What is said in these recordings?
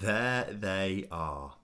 There they are.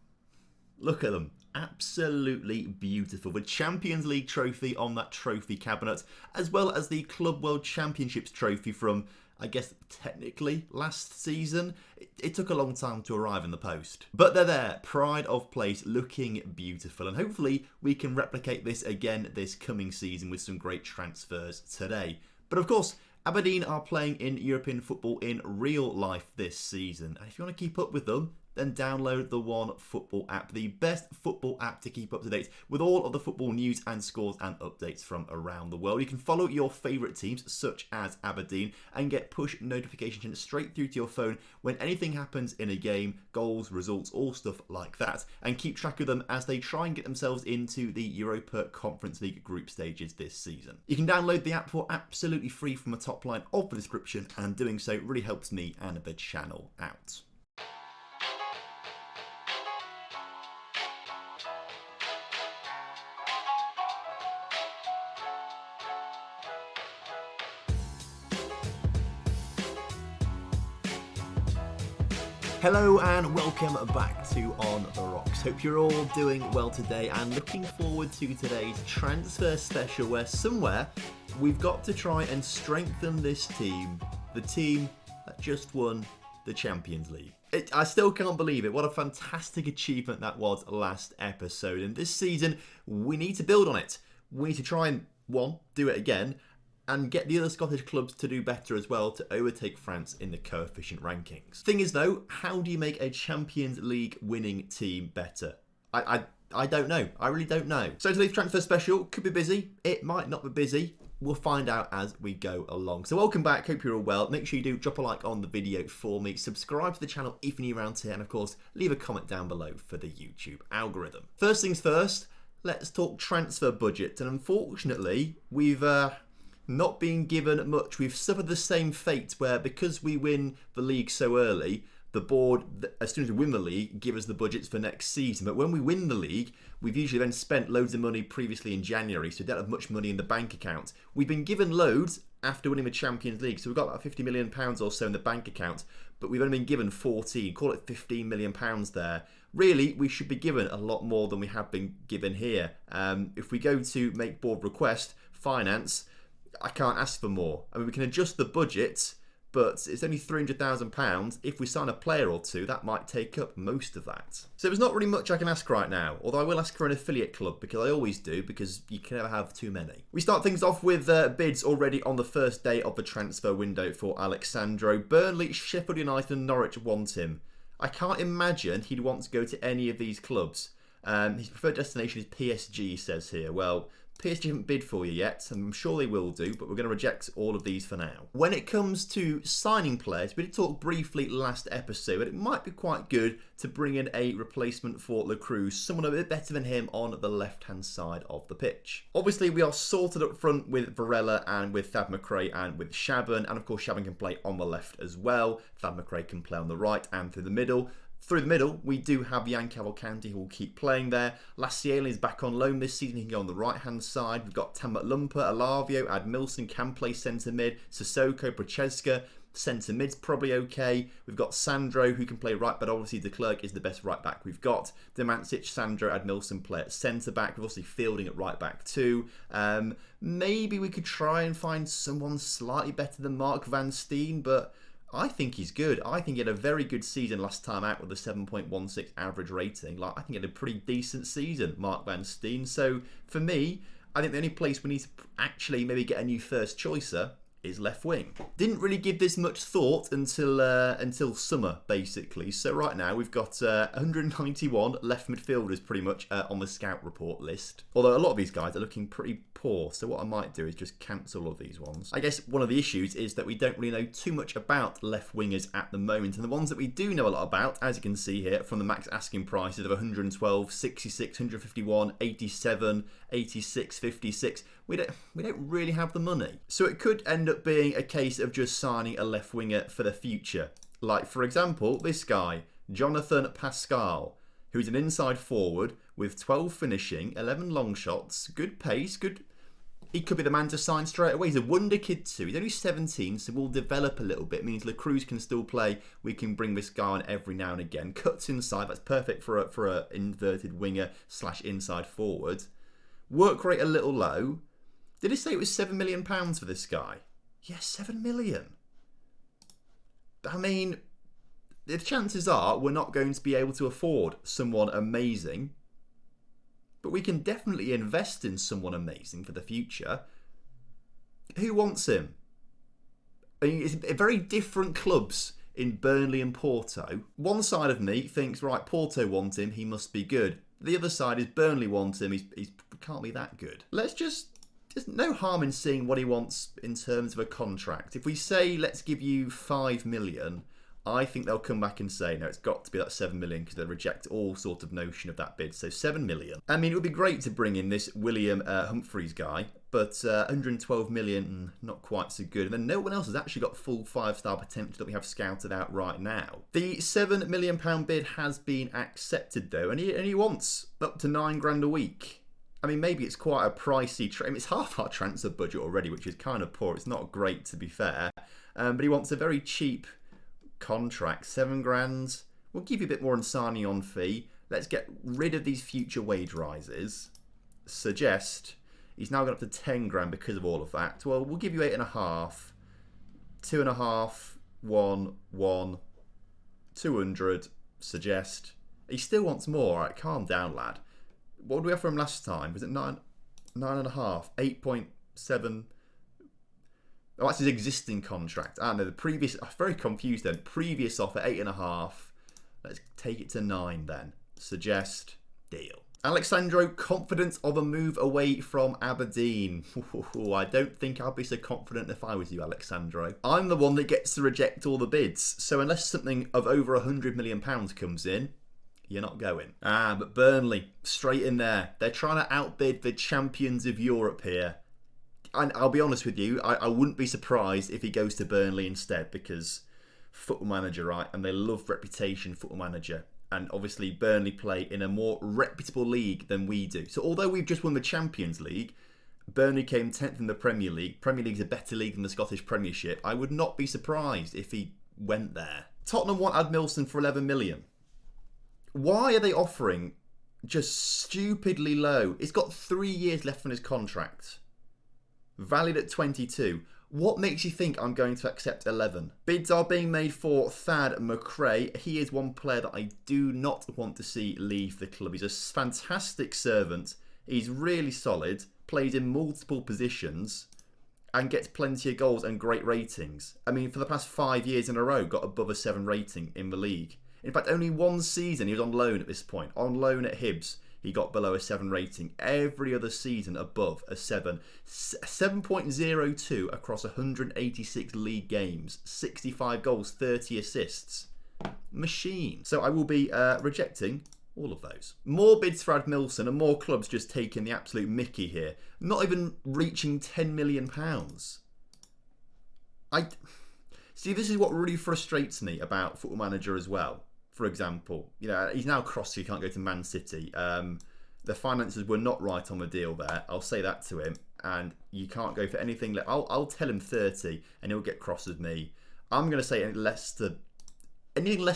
Look at them. Absolutely beautiful. The Champions League trophy on that trophy cabinet, as well as the Club World Championships trophy from, I guess, technically last season. It took a long time to arrive in the post. But they're there. Pride of place, looking beautiful. And hopefully we can replicate this again this coming season with some great transfers today. But of course, Aberdeen are playing in European football in real life this season. And if you want to keep up with them, then download the One Football app, the best football app to keep up to date with all of the football news and scores and updates from around the world. You can follow your favourite teams, such as Aberdeen, and get push notifications straight through to your phone when anything happens in a game, goals, results, all stuff like that, and keep track of them as they try and get themselves into the Europa Conference League group stages this season. You can download the app for absolutely free from the top line of the description, and doing so really helps me and the channel out. Hello and welcome back to On The Rocks. Hope you're all doing well today and looking forward to today's transfer special where somewhere we've got to try and strengthen this team, the team that just won the Champions League. I still can't believe it. What a fantastic achievement that was last episode. And this season, we need to build on it. We need to try and, one, do it again, and get the other Scottish clubs to do better as well to overtake France in the coefficient rankings. Thing is though, how do you make a Champions League winning team better? I don't know. I really don't know. So today's transfer special could be busy. It might not be busy. We'll find out as we go along. So welcome back. Hope you're all well. Make sure you do drop a like on the video for me. Subscribe to the channel if you're new around here. And of course, leave a comment down below for the YouTube algorithm. First things first, let's talk transfer budget. And unfortunately, we've not being given much. We've suffered the same fate where because we win the league so early, the board, as soon as we win the league, give us the budgets for next season. But when we win the league, we've usually then spent loads of money previously in January, so we don't have much money in the bank account. We've been given loads after winning the Champions League, so we've got about £50 million or so in the bank account, but we've only been given 14, call it £15 million there. Really, we should be given a lot more than we have been given here. If we go to make board request, finance, I can't ask for more. I mean, we can adjust the budget, but it's only £300,000. If we sign a player or two, that might take up most of that. So there's not really much I can ask right now, although I will ask for an affiliate club, because I always do, because you can never have too many. We start things off with bids already on the first day of the transfer window for Alexandro. Burnley, Sheffield United and Norwich want him. I can't imagine he'd want to go to any of these clubs. His preferred destination is PSG, he says here. Well, PSG haven't bid for you yet, and I'm sure they will do, but we're going to reject all of these for now. When it comes to signing players, we did talk briefly last episode, but it might be quite good to bring in a replacement for Le Cruz, someone a bit better than him on the left-hand side of the pitch. Obviously, we are sorted up front with Varela and with Thad McRae and with Shaban, and of course Shaban can play on the left as well. Thad McRae can play on the right and through the middle. Through the middle, we do have Jan Cavalcanti who will keep playing there. Lassiele is back on loan this season. He can go on the right-hand side. We've got Tamat Lumpa, Alavio, Milson can play centre-mid. Sissoko, Procheska, centre-mid's probably okay. We've got Sandro who can play right, but obviously De Klerk is the best right-back we've got. Demancic, Sandro, Milson play at centre-back. We're obviously Fielding at right-back too. Maybe we could try and find someone slightly better than Mark Van Steen, but I think he's good. I think he had a very good season last time out with a 7.16 average rating. I think he had a pretty decent season, Mark Van Steen. So for me, I think the only place we need to actually maybe get a new first choicer is left wing. Didn't really give this much thought until summer, basically. So right now we've got 191 left midfielders pretty much on the scout report list. Although a lot of these guys are looking pretty poor, so what I might do is just cancel all of these ones. I guess one of the issues is that we don't really know too much about left wingers at the moment, and the ones that we do know a lot about, as you can see here, from the max asking prices of 112, 66, 151, 87, 86, 56, we don't really have the money. So it could end up being a case of just signing a left winger for the future. Like, for example, this guy, Jonathan Pascal, who's an inside forward with 12 finishing, 11 long shots, good pace, good he could be the man to sign straight away. He's a wonder kid too. He's only 17, so we'll develop a little bit. It means Lacruz can still play. We can bring this guy on every now and again. Cuts inside. That's perfect for a inverted winger / inside forward. Work rate a little low. Did he say it was £7 million for this guy? Yes, £7 million. I mean, the chances are we're not going to be able to afford someone amazing. But we can definitely invest in someone amazing for the future. Who wants him? I mean, it's very different clubs in Burnley and Porto. One side of me thinks, right, Porto want him, he must be good. The other side is Burnley want him, he can't be that good. There's no harm in seeing what he wants in terms of a contract. If we say, let's give you 5 million, I think they'll come back and say, no, it's got to be that 7 million because they'll reject all sort of notion of that bid. So 7 million. I mean, it would be great to bring in this William Humphreys guy, but 112 million, not quite so good. And then no one else has actually got full 5-star potential that we have scouted out right now. The £7 million bid has been accepted though, and he wants up to £9,000 a week. I mean, maybe it's quite a pricey I mean, it's half our transfer budget already, which is kind of poor. It's not great, to be fair. But he wants a very cheap contract, £7,000. We'll give you a bit more on signing on fee. Let's get rid of these future wage rises. Suggest he's now gone up to £10,000 because of all of that. Well, we'll give you 8.5, 2.5, 1, 200. Suggest he still wants more. All right, calm down, lad. What did we offer him last time? Was it 9.5, 8.7? Oh, that's his existing contract. Ah, no, the previous... I'm very confused then. Previous offer, 8.5. Let's take it to 9 then. Suggest. Deal. Alexandro, confident of a move away from Aberdeen. Ooh, I don't think I'd be so confident if I was you, Alexandro. I'm the one that gets to reject all the bids. So unless something of over £100 million comes in, you're not going. Ah, but Burnley, straight in there. They're trying to outbid the champions of Europe here. And I'll be honest with you, I wouldn't be surprised if he goes to Burnley instead, because Football Manager, right? And they love reputation, Football Manager. And obviously Burnley play in a more reputable league than we do. So although we've just won the Champions League, Burnley came 10th in the Premier League. Premier League's a better league than the Scottish Premiership. I would not be surprised if he went there. Tottenham want Milson for 11 million. Why are they offering just stupidly low? He's got 3 years left on his contract. Valued at 22. What makes you think I'm going to accept 11? Bids are being made for Thad McRae. He is one player that I do not want to see leave the club. He's a fantastic servant. He's really solid. Plays in multiple positions. And gets plenty of goals and great ratings. I mean, for the past 5 years in a row, got above a 7 rating in the league. In fact, only one season he was on loan at this point. On loan at Hibs. He got below a 7 rating. Every other season above a 7. 7.02 across 186 league games. 65 goals, 30 assists. Machine. So I will be rejecting all of those. More bids for Milson and more clubs just taking the absolute mickey here. Not even reaching £10 million. See, this is what really frustrates me about Football Manager as well. For example, you know, he's now crossed, so he can't go to Man City. The finances were not right on the deal there. I'll say that to him. And you can't go for anything. I'll tell him 30 and he'll get cross with me. I'm going to say anything less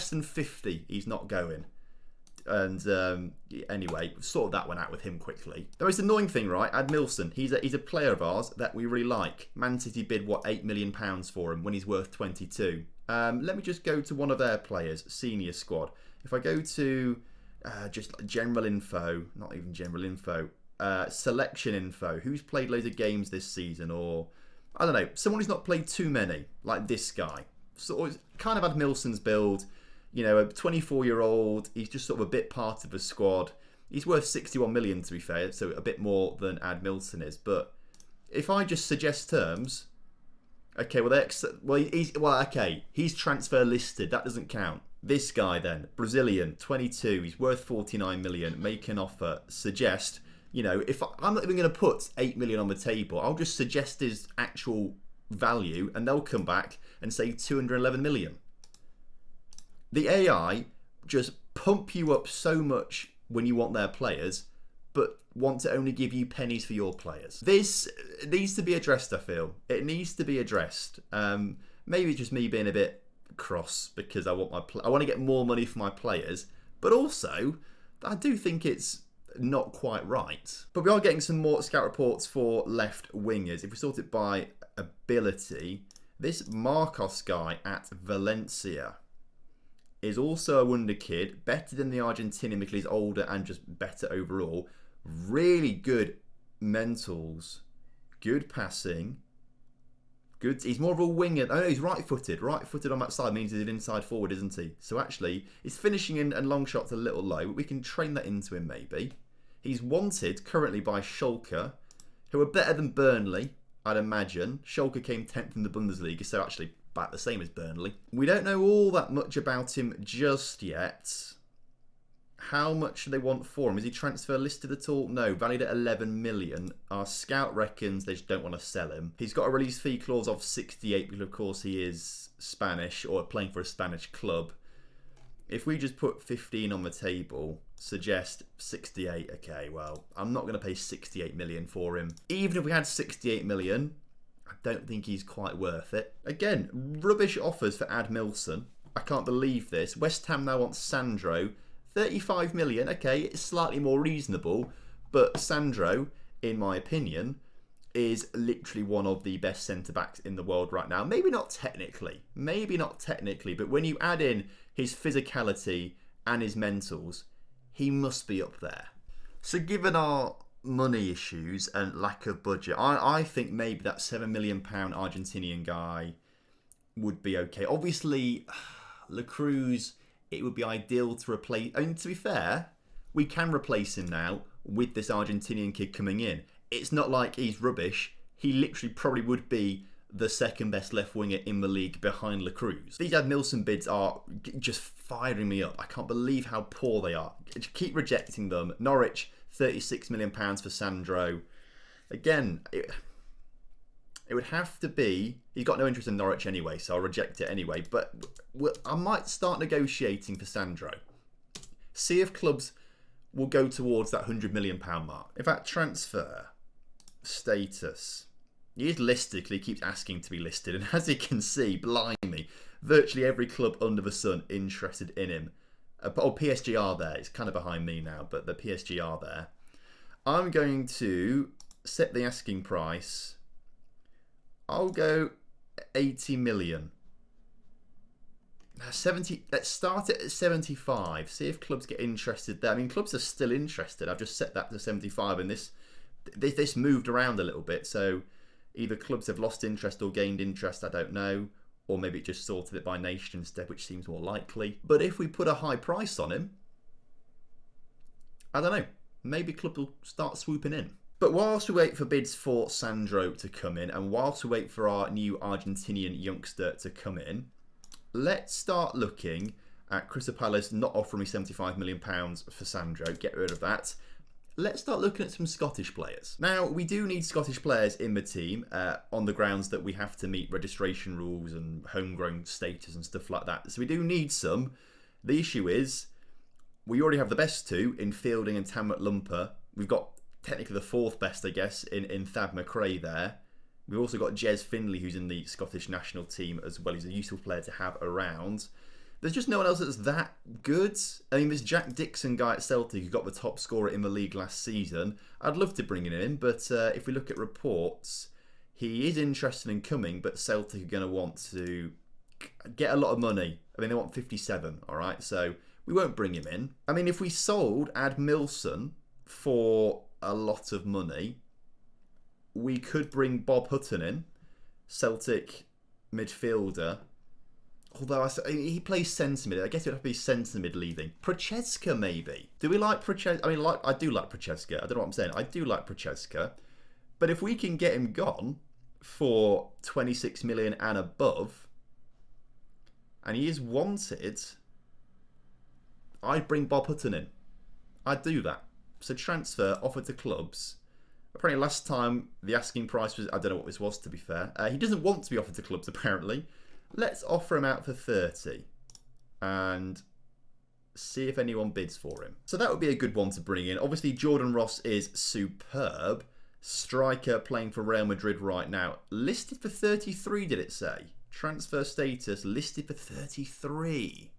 than 50, he's not going. And anyway, sorted that one out with him quickly. The most annoying thing, right? Milson, he's a player of ours that we really like. Man City bid, what, £8 million for him when he's worth 22. Let me just go to one of their players, senior squad. If I go to just general info, not even general info, selection info, who's played loads of games this season, or I don't know, someone who's not played too many, like this guy. So kind of had Milson's build. You know, a 24-year-old, he's just sort of a bit part of the squad. He's worth 61 million, to be fair, so a bit more than Milson is. But if I just suggest terms, okay, he's transfer listed. That doesn't count. This guy then, Brazilian, 22, he's worth 49 million. Make an offer. Suggest. You know, if I'm not even going to put 8 million on the table, I'll just suggest his actual value, and they'll come back and say 211 million. The AI just pump you up so much when you want their players, but want to only give you pennies for your players. This needs to be addressed, I feel. It needs to be addressed. Maybe it's just me being a bit cross because I want to get more money for my players, but also I do think it's not quite right. But we are getting some more scout reports for left wingers. If we sort it by ability, this Marcos guy at Valencia is also a wonder kid, better than the Argentinian because he's older and just better overall. Really good mentals, good passing, good. He's more of a winger. Oh no, he's right-footed. Right-footed on that side means he's an inside forward, isn't he? So actually, his finishing and long shots a little low, but we can train that into him maybe. He's wanted currently by Schalke, who are better than Burnley, I'd imagine. Schalke came 10th in the Bundesliga, so actually about the same as Burnley. We don't know all that much about him just yet. How much do they want for him? Is he transfer listed at all? No, valued at 11 million. Our scout reckons they just don't want to sell him. He's got a release fee clause of 68 because of course he is Spanish or playing for a Spanish club. If we just put 15 on the table, suggest 68, okay, well, I'm not going to pay 68 million for him. Even if we had 68 million, I don't think he's quite worth it. Again, rubbish offers for Milson. I can't believe this. West Ham now wants Sandro. 35 million, okay, it's slightly more reasonable, but Sandro, in my opinion, is literally one of the best centre-backs in the world right now. Maybe not technically, but when you add in his physicality and his mentals, he must be up there. So given our money issues and lack of budget, I think maybe that £7 million Argentinian guy would be okay. Obviously, La Cruz, it would be ideal to replace. I mean, to be fair, we can replace him now with this Argentinian kid coming in. It's not like he's rubbish. He literally probably would be the second best left winger in the league behind La Cruz. These Milson bids are just firing me up. I can't believe how poor they are. Just keep rejecting them. Norwich, £36 million for Sandro. Again, it would have to be... He's got no interest in Norwich anyway, so I'll reject it anyway. But I might start negotiating for Sandro. See if clubs will go towards that £100 million mark. In fact, transfer status. He is listed because he keeps asking to be listed. And as you can see, blimey, virtually every club under the sun interested in him. PSG are there. It's kind of behind me now, but the PSG are there. I'm going to set the asking price. I'll go 80 million. Now 70. Let's start it at 75. See if clubs get interested there. I mean, clubs are still interested. I've just set that to 75, and this moved around a little bit. So either clubs have lost interest or gained interest. I don't know, or maybe it just sorted it by nation instead, which seems more likely. But if we put a high price on him, I don't know. Maybe clubs will start swooping in. But whilst we wait for bids for Sandro to come in, and whilst we wait for our new Argentinian youngster to come in, let's start looking at Crystal Palace not offering me £75 million for Sandro. Get rid of that. Let's start looking at some Scottish players. Now, we do need Scottish players in the team on the grounds that we have to meet registration rules and homegrown status and stuff like that. So we do need some. The issue is we already have the best two in Fielding and Tam McLumper. We've got technically the fourth best, I guess, in Thad McRae there. We've also got Jez Findlay, who's in the Scottish national team as well. He's a useful player to have around. There's just no one else that's that good. I mean, this Jack Dixon guy at Celtic who got the top scorer in the league last season. I'd love to bring him in, but if we look at reports, he is interested in coming, but Celtic are going to want to get a lot of money. I mean, they want 57, all right? So we won't bring him in. I mean, if we sold Milson for a lot of money, we could bring Bob Hutton in, Celtic midfielder. Although he plays centre mid. I guess it would have to be centre mid leaving. Procheska maybe. Do we like Procheska? I mean, I do like Procheska. I don't know what I'm saying. I do like Procheska. But if we can get him gone for 26 million and above, and he is wanted, I'd bring Bob Hutton in. I'd do that. So transfer, offer to clubs. Apparently last time the asking price was, I don't know what this was to be fair. He doesn't want to be offered to clubs apparently. Let's offer him out for 30 and See if anyone bids for him. So that would be a good one to bring in. Obviously, Jordan Ross is superb. Striker playing for Real Madrid right now. Listed for 33, did it say? Transfer status listed for 33.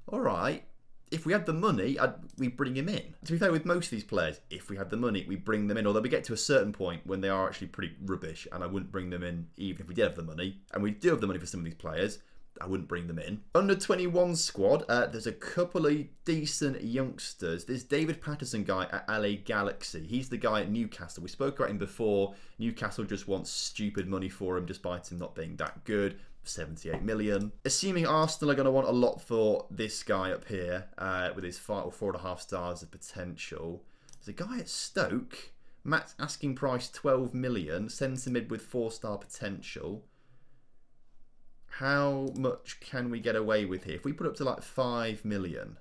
All right. If we had the money, we bring him in. To be fair, with most of these players, if we had the money, we bring them in. Although we get to a certain point when they are actually pretty rubbish, and I wouldn't bring them in even if we did have the money. And we do have the money for some of these players. I wouldn't bring them in. Under 21 squad, there's a couple of decent youngsters. There's David Patterson guy at LA Galaxy. He's the guy at Newcastle. We spoke about him before. Newcastle just wants stupid money for him despite him not being that good. 78 million. Assuming Arsenal are going to want a lot for this guy up here with his 4 or 4.5 stars of potential. There's a guy at Stoke. Max asking price 12 million. Centre mid with 4-star potential. How much can we get away with here? If we put up to like 5 million,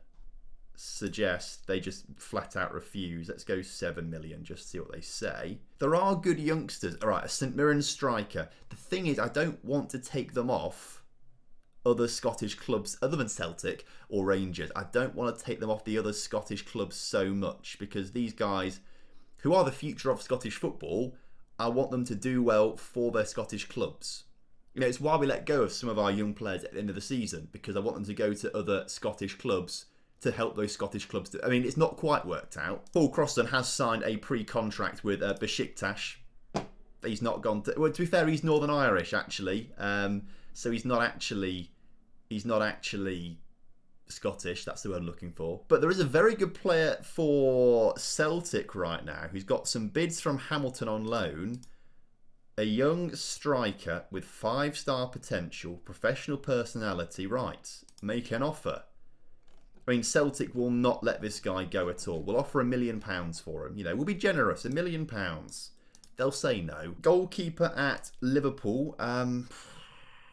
suggest they just flat out refuse. Let's go 7 million, just see what they say. There are good youngsters. All right, a St Mirren striker. The thing is, I don't want to take them off other Scottish clubs other than Celtic or Rangers. I don't want to take them off the other Scottish clubs so much because these guys, who are the future of Scottish football, I want them to do well for their Scottish clubs. You know, it's why we let go of some of our young players at the end of the season, because I want them to go to other Scottish clubs to help those Scottish clubs. I mean, it's not quite worked out. Paul Crosston has signed a pre-contract with Besiktas. He's not gone to... Well, to be fair, he's Northern Irish, actually. So he's not actually Scottish. That's the word I'm looking for. But there is a very good player for Celtic right now who's got some bids from Hamilton on loan. A young striker with 5-star potential, professional personality. Right, make an offer. I mean, Celtic will not let this guy go at all. We'll offer £1 million for him. You know, we'll be generous. £1 million. They'll say no. Goalkeeper at Liverpool.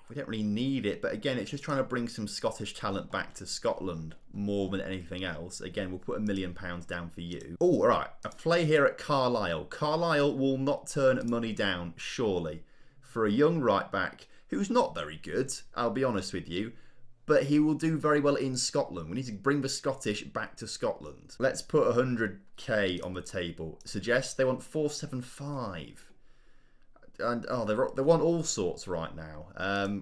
We don't really need it, but again, it's just trying to bring some Scottish talent back to Scotland more than anything else. Again, we'll put £1 million down for you. Oh, all right. A play here at Carlisle. Carlisle will not turn money down, surely, for a young right back who's not very good, I'll be honest with you, but he will do very well in Scotland. We need to bring the Scottish back to Scotland. Let's put 100k on the table. Suggest they want 475. And they want all sorts right now.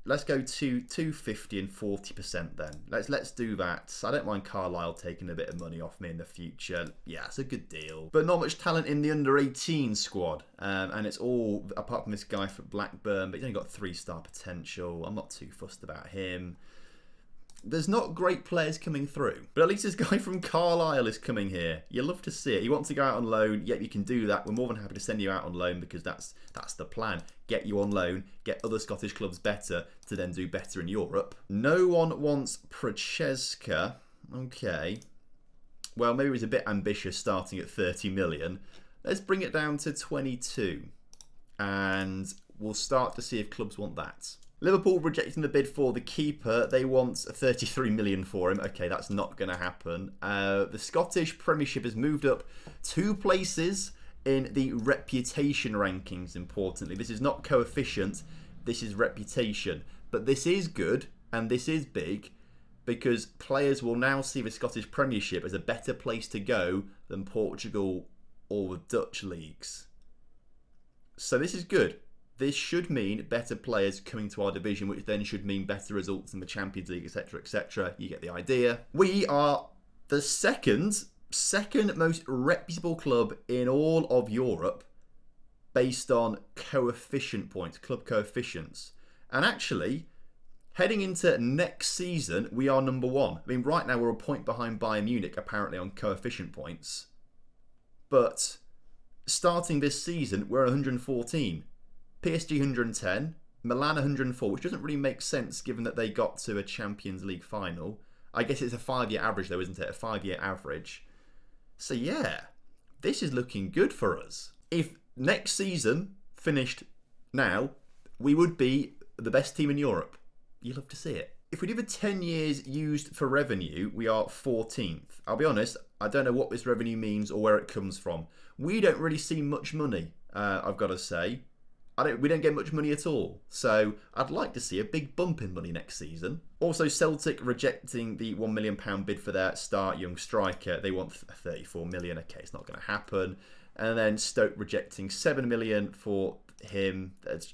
Let's go to 250 and 40% then. Let's do that. I don't mind Carlisle taking a bit of money off me in the future. Yeah, it's a good deal. But not much talent in the under 18 squad. And it's all, apart from this guy for Blackburn, but he's only got 3-star potential. I'm not too fussed about him. There's not great players coming through. But at least this guy from Carlisle is coming here. You love to see it. You want to go out on loan. Yep, you can do that. We're more than happy to send you out on loan because that's the plan. Get you on loan. Get other Scottish clubs better to then do better in Europe. No one wants Procheska. Okay. Well, maybe it was a bit ambitious starting at 30 million. Let's bring it down to 22. And we'll start to see if clubs want that. Liverpool rejecting the bid for the keeper. They want 33 million for him. Okay, that's not going to happen. The Scottish Premiership has moved up 2 places in the reputation rankings, importantly. This is not coefficient, this is reputation. But this is good, and this is big, because players will now see the Scottish Premiership as a better place to go than Portugal or the Dutch leagues. So this is good. This should mean better players coming to our division, which then should mean better results in the Champions League, etc., etc. You get the idea. We are the second most reputable club in all of Europe based on coefficient points, club coefficients. And actually, heading into next season, we are number 1. I mean, right now we're a point behind Bayern Munich, apparently, on coefficient points. But starting this season, we're 114. PSG 110, Milan 104, which doesn't really make sense given that they got to a Champions League final. I guess it's a 5-year average though, isn't it? A 5-year average. So yeah, this is looking good for us. If next season finished now, we would be the best team in Europe. You love to see it. If we do the 10 years used for revenue, we are 14th. I'll be honest, I don't know what this revenue means or where it comes from. We don't really see much money, I've got to say. We don't get much money at all. So I'd like to see a big bump in money next season. Also, Celtic rejecting the £1 million bid for their star young striker. They want 34 million. Okay, it's not going to happen. And then Stoke rejecting 7 million for him. That's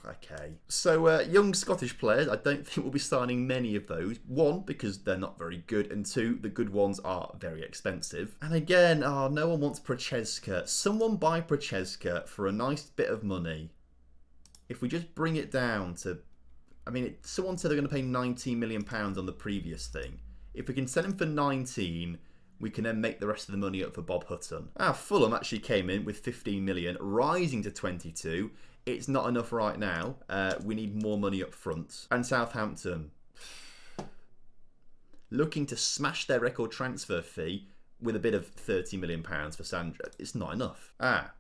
okay. So young Scottish players, I don't think we'll be signing many of those. One, because they're not very good, and two, the good ones are very expensive. And again, no one wants Procheska. Someone buy Procheska for a nice bit of money. If we just bring it down to, I mean, someone said they're going to pay £19 million on the previous thing. If we can sell him for 19, we can then make the rest of the money up for Bob Hutton. Fulham actually came in with 15 million, rising to 22. It's not enough right now. We need more money up front. And Southampton, looking to smash their record transfer fee with a bid of £30 million for Sandro. It's not enough.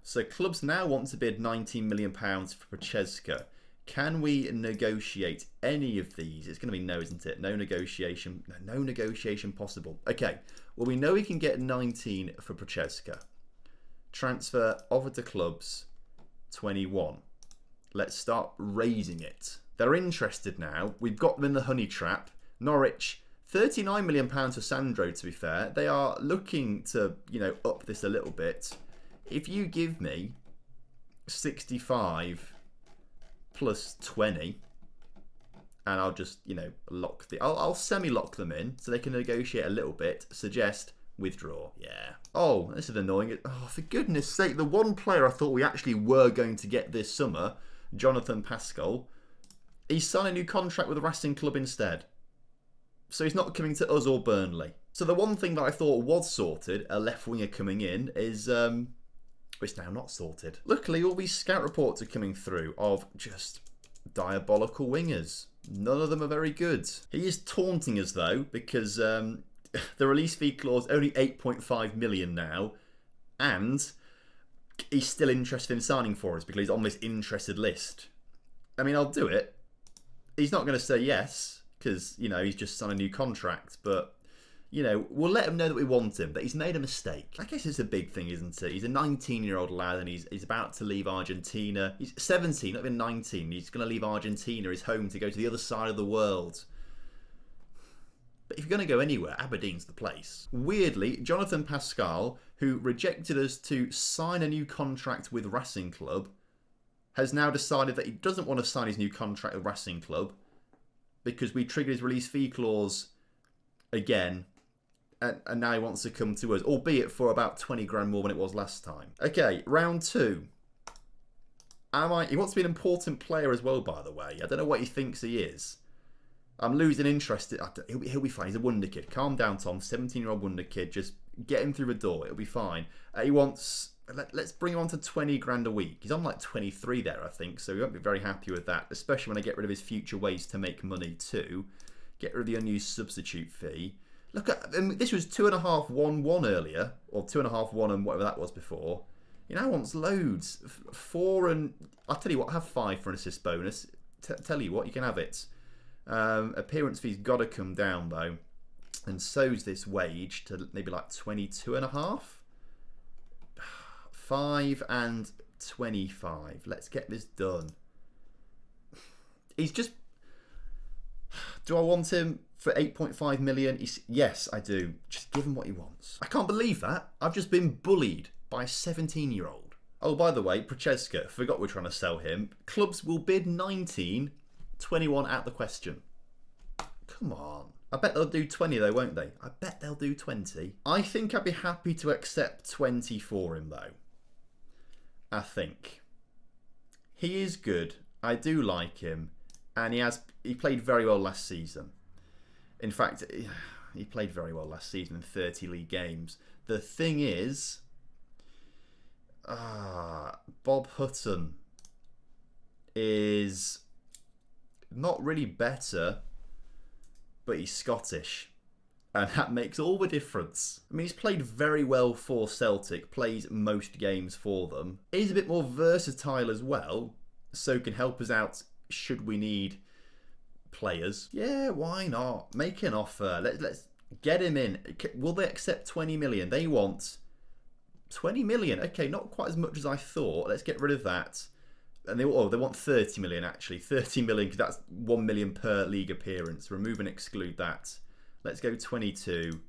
So clubs now want to bid £19 million for Procheska. Can we negotiate any of these? It's going to be no, isn't it? No negotiation. No negotiation possible. Okay. Well, we know we can get 19 for Procheska. Transfer offer to clubs 21. Let's start raising it. They're interested now. We've got them in the honey trap. Norwich, £39 million for Sandro, to be fair. They are looking to, up this a little bit. If you give me 65 plus 20, and I'll just, I'll semi-lock them in so they can negotiate a little bit. Suggest withdraw. Yeah. Oh, this is annoying. Oh, for goodness sake, the one player I thought we actually were going to get this summer, Jonathan Pascal, he's signed a new contract with the Racing Club instead. So he's not coming to us or Burnley. So the one thing that I thought was sorted, a left winger coming in, is it's now not sorted. Luckily, all these scout reports are coming through of just diabolical wingers. None of them are very good. He is taunting us though, because the release fee clause only 8.5 million now, and he's still interested in signing for us because he's on this interested list. I mean, I'll do it. He's not going to say yes because, he's just signed a new contract, but, we'll let him know that we want him, that he's made a mistake. I guess it's a big thing, isn't it? He's a 19-year-old lad and he's about to leave Argentina. He's 17, not even 19. He's going to leave Argentina, his home, to go to the other side of the world. But if you're going to go anywhere, Aberdeen's the place. Weirdly, Jonathan Pascal, who rejected us to sign a new contract with Racing Club, has now decided that he doesn't want to sign his new contract with Racing Club because we triggered his release fee clause again, and now he wants to come to us, albeit for about 20 grand more than it was last time. Okay, round 2. He wants to be an important player as well, by the way. I don't know what he thinks he is. I'm losing interest. He'll be fine. He's a wonder kid. Calm down, Tom. 17-year-old wonder kid. Just get him through the door. It'll be fine. He wants... Let's bring him on to 20 grand a week. He's on like 23 there, I think. So we won't be very happy with that. Especially when I get rid of his future ways to make money too. Get rid of the unused substitute fee. Look at... this was 2.5-1-1 earlier. Or 2.5-1 and whatever that was before. He now wants loads. 4 and... I'll tell you what. Have 5 for an assist bonus. Tell you what. You can have it. Appearance fee's got to come down though, and so's this wage to maybe like 22.5. 5 and 25. Let's get this done. He's just... Do I want him for 8.5 million? Yes, I do. Just give him what he wants. I can't believe that. I've just been bullied by a 17-year-old. Oh, by the way, Procheska, forgot we're trying to sell him. Clubs will bid 19. 21 out the question. Come on. I bet they'll do 20 though, won't they? I bet they'll do 20. I think I'd be happy to accept 20 for him though. I think. He is good. I do like him. And he played very well last season. In fact, he played very well last season in 30 league games. The thing is, Bob Hutton is not really better, but he's Scottish. And that makes all the difference. I mean, he's played very well for Celtic, plays most games for them. He's a bit more versatile as well, so can help us out should we need players. Yeah, why not? Make an offer. Let's get him in. Will they accept 20 million? They want 20 million. Okay, not quite as much as I thought. Let's get rid of that. And they want 30 million actually. 30 million because that's 1 million per league appearance. Remove and exclude that. Let's go 22.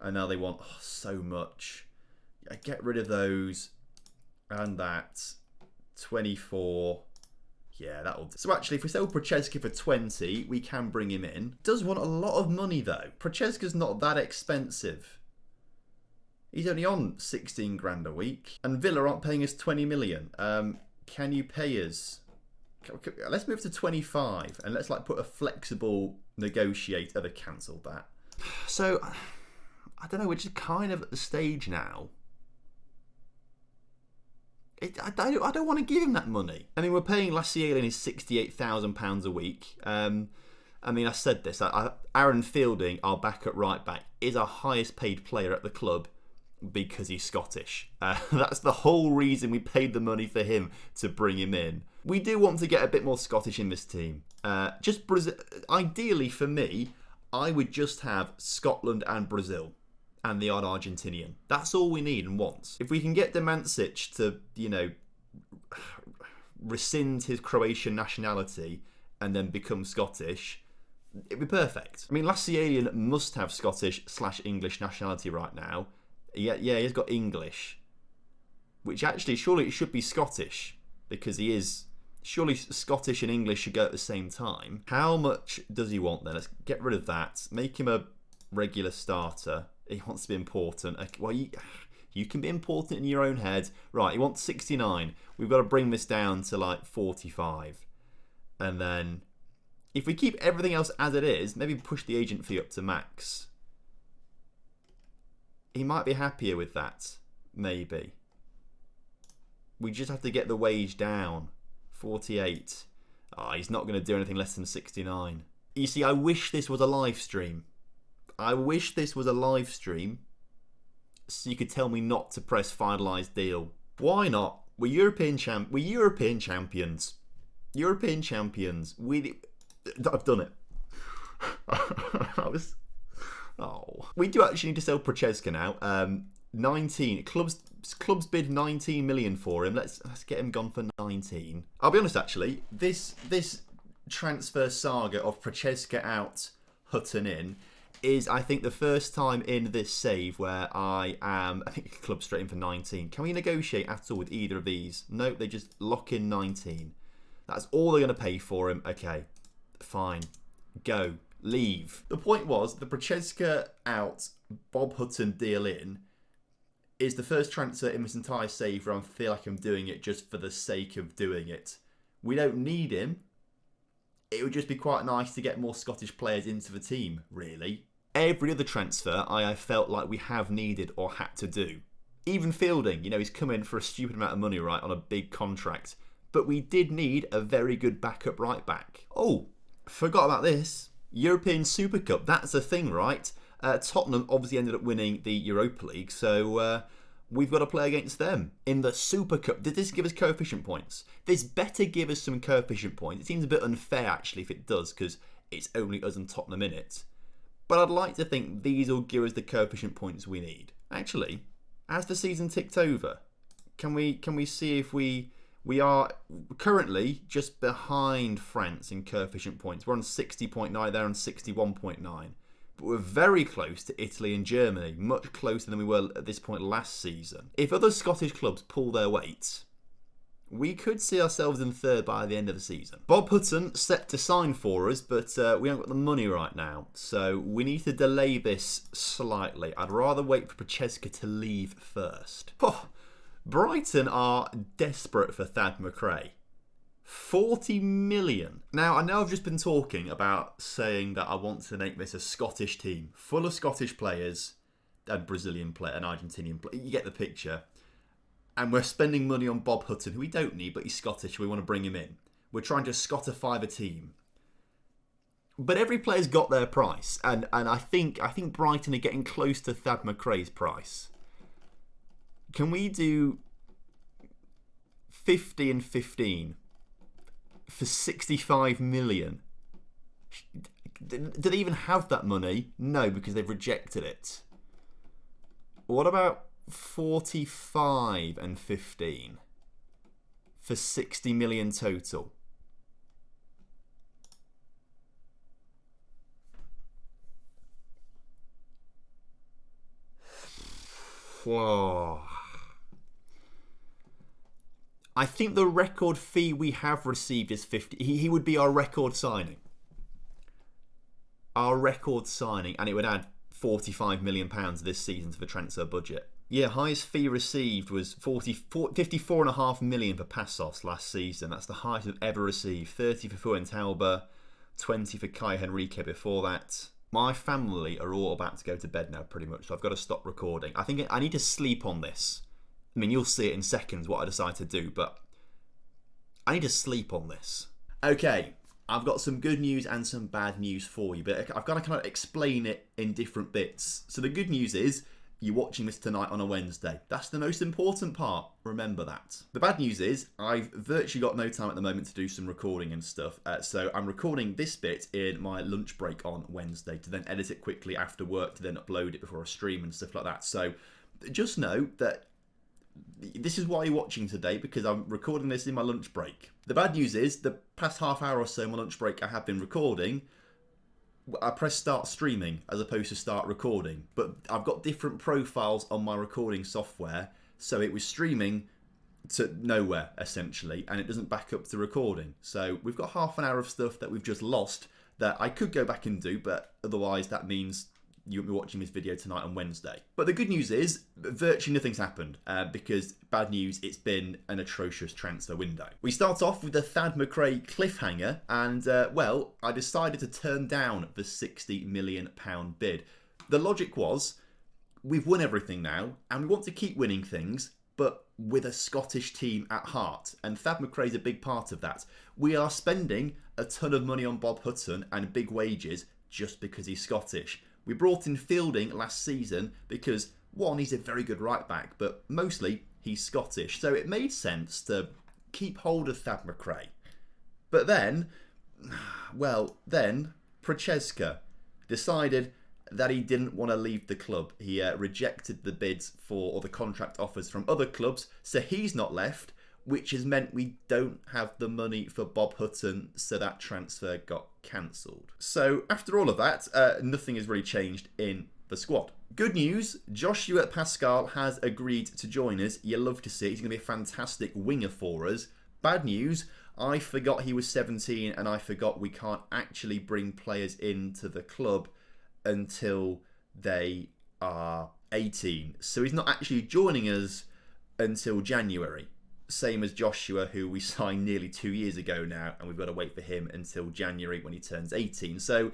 And now they want so much. Get rid of those. And that. 24. Yeah, that'll do. So actually, if we sell Procheska for 20, we can bring him in. Does want a lot of money though. Procheska's not that expensive. He's only on 16 grand a week. And Villa aren't paying us 20 million. Can you pay us? Let's move to 25 and let's like put a flexible negotiate. They cancelled that. So I don't know. We're just kind of at the stage now. I don't want to give him that money. I mean, we're paying Lascier his £68,000 a week. I mean, I said this. Aaron Fielding, our backup right back, is our highest paid player at the club. Because he's Scottish. That's the whole reason we paid the money for him to bring him in. We do want to get a bit more Scottish in this team. Just Brazil. Ideally for me, I would just have Scotland and Brazil and the odd Argentinian. That's all we need and want. If we can get Demancic to, rescind his Croatian nationality and then become Scottish, it'd be perfect. I mean, Lascier must have Scottish/English nationality right now. Yeah, he's got English. Which actually, surely it should be Scottish. Because he is... Surely Scottish and English should go at the same time. How much does he want then? Let's get rid of that. Make him a regular starter. He wants to be important. Well, you can be important in your own head. Right, he wants 69. We've got to bring this down to like 45. And then... If we keep everything else as it is, maybe push the agent fee up to max. He might be happier with that. Maybe. We just have to get the wage down. 48. He's not going to do anything less than 69. You see, I wish this was a live stream. I wish this was a live stream so you could tell me not to press finalise deal. Why not? We're European champions. European champions. I've done it. We do actually need to sell Procheska now. 19 clubs bid 19 million for him. Let's get him gone for 19. I'll be honest, actually, this transfer saga of Procheska out, Hutton in, is I think the first time in this save where I think club straight in for 19. Can we negotiate at all with either of these? No, they just lock in 19. That's all they're going to pay for him. Okay, fine, go. Leave. The point was, the Procheska out, Bob Hutton deal in, is the first transfer in this entire save where I feel like I'm doing it just for the sake of doing it. We don't need him. It would just be quite nice to get more Scottish players into the team, really. Every other transfer I felt like we have needed or had to do. Even Fielding, he's come in for a stupid amount of money, right, on a big contract. But we did need a very good backup right back. Oh, forgot about this. European Super Cup, that's a thing, right? Tottenham obviously ended up winning the Europa League, so we've got to play against them in the Super Cup. Did this give us coefficient points? This better give us some coefficient points. It seems a bit unfair, actually, if it does, because it's only us and Tottenham in it. But I'd like to think these will give us the coefficient points we need. Actually, has the season ticked over? Can we see if we are currently just behind France in coefficient points. We're on 60.9, they're on 61.9. But we're very close to Italy and Germany, much closer than we were at this point last season. If other Scottish clubs pull their weight, we could see ourselves in third by the end of the season. Bob Hutton set to sign for us, but we haven't got the money right now. So we need to delay this slightly. I'd rather wait for Procheska to leave first. Brighton are desperate for Thad McRae. 40 million. Now, I know I've just been talking about saying that I want to make this a Scottish team, full of Scottish players and Brazilian player and Argentinian player. You get the picture. And we're spending money on Bob Hutton, who we don't need, but he's Scottish, so we want to bring him in. We're trying to Scotify the team. But every player's got their price, and I think Brighton are getting close to Thad McRae's price. Can we do 50 and 15 for 65 million? Do they even have that money? No, because they've rejected it. What about 45 and 15? for 60 million total. Whoa. I think the record fee we have received is 50. He would be our record signing. Our record signing, and it would add £45 million this season to the transfer budget. Yeah, highest fee received was 54.5 million for Passos last season. That's the highest we've ever received. 30 for Fuentalba, 20 for Kai Henrique before that. My family are all about to go to bed now, pretty much, so I've got to stop recording. I think I need to sleep on this. I mean, you'll see it in seconds what I decide to do, but I need to sleep on this. Okay, I've got some good news and some bad news for you, but I've got to kind of explain it in different bits. So the good news is, you're watching this tonight on a Wednesday. That's the most important part. Remember that. The bad news is I've virtually got no time at the moment to do some recording and stuff. So I'm recording this bit in my lunch break on Wednesday to then edit it quickly after work to then upload it before a stream and stuff like that. So just know that this is why you're watching today, because I'm recording this in my lunch break. The bad news is the past half hour or so in my lunch break I have been recording. I press start streaming as opposed to start recording, but I've got different profiles on my recording software, so it was streaming to nowhere essentially, and it doesn't back up to recording. So we've got half an hour of stuff that we've just lost that I could go back and do, but otherwise that means you won't be watching this video tonight on Wednesday. But the good news is virtually nothing's happened, because bad news, it's been an atrocious transfer window. We start off with the Thad McRae cliffhanger, and well, I decided to turn down the £60 million bid. The logic was, we've won everything now, and we want to keep winning things, but with a Scottish team at heart, and Thad McRae's a big part of that. We are spending a ton of money on Bob Hutton and big wages just because he's Scottish. We brought in Fielding last season because, one, he's a very good right back, but mostly he's Scottish. So it made sense to keep hold of Thad McRae. But then, well, then Prochaska decided that he didn't want to leave the club. He rejected the bids for, or the contract offers from other clubs, so he's not left, which has meant we don't have the money for Bob Hutton, so that transfer got cancelled. So after all of that, nothing has really changed in the squad. Good news, Joshua Pascal has agreed to join us. You love to see it. He's going to be a fantastic winger for us. Bad news, I forgot he was 17 and I forgot we can't actually bring players into the club until they are 18. So he's not actually joining us until January. Same as Joshua, who we signed nearly 2 years ago now, and we've got to wait for him until January when he turns 18. So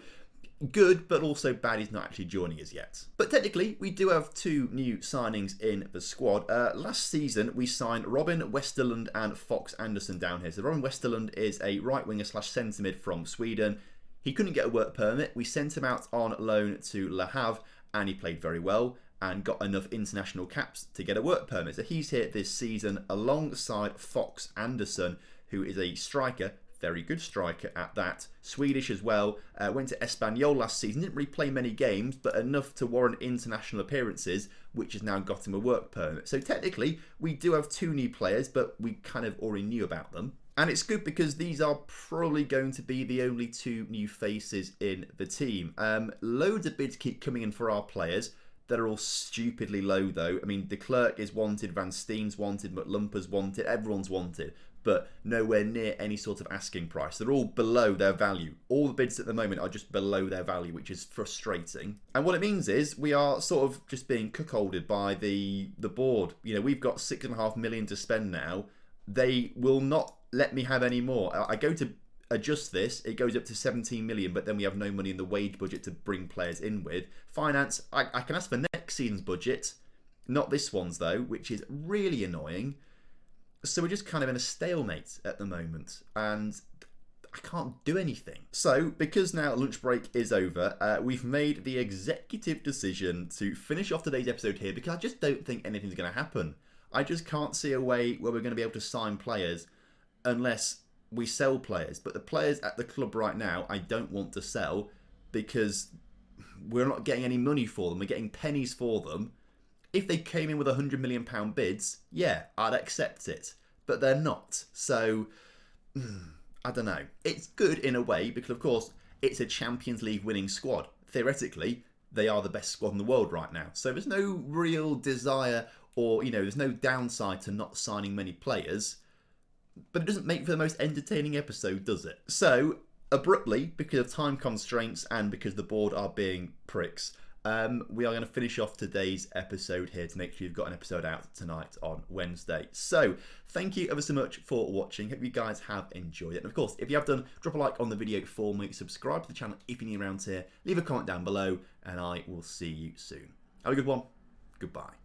good, but also bad he's not actually joining us yet. But technically, we do have two new signings in the squad. Last season, we signed Robin Westerlund and Fox Anderson down here. So Robin Westerlund is a right winger slash centre mid from Sweden. He couldn't get a work permit. We sent him out on loan to Le Havre, and he played very well and got enough international caps to get a work permit. So he's here this season alongside Fox Anderson, who is a striker, very good striker at that, Swedish as well, went to Espanyol last season, didn't really play many games, but enough to warrant international appearances, which has now got him a work permit. So technically, we do have two new players, but we kind of already knew about them. And it's good because these are probably going to be the only two new faces in the team. Loads of bids keep coming in for our players. That are all stupidly low though. I mean, de Klerk is wanted, Van Steen's wanted, McLumper's wanted, everyone's wanted, but nowhere near any sort of asking price. They're all below their value. All the bids at the moment are just below their value, which is frustrating. And what it means is we are sort of just being cuckolded by the board. You know, we've got £6.5 million to spend now. They will not let me have any more. I go to adjust this, it goes up to 17 million, but then we have no money in the wage budget to bring players in with. Finance, I can ask for next season's budget, not this one's though, which is really annoying. So we're just kind of in a stalemate at the moment, and I can't do anything. So, because now lunch break is over, we've made the executive decision to finish off today's episode here, because I just don't think anything's going to happen. I just can't see a way where we're going to be able to sign players unless we sell players. But the players at the club right now, I don't want to sell because we're not getting any money for them. We're getting pennies for them. If they came in with £100 million bids, yeah, I'd accept it. but they're not. So, I don't know. It's good in a way because, of course, it's a Champions League winning squad. Theoretically, they are the best squad in the world right now. So there's no real desire or, there's no downside to not signing many players. But it doesn't make for the most entertaining episode, does it? So, abruptly, because of time constraints and because the board are being pricks, we are going to finish off today's episode here to make sure you've got an episode out tonight on Wednesday. So, thank you ever so much for watching. Hope you guys have enjoyed it. And of course, if you have done, drop a like on the video for me. Subscribe to the channel if you're new around here. Leave a comment down below, and I will see you soon. Have a good one. Goodbye.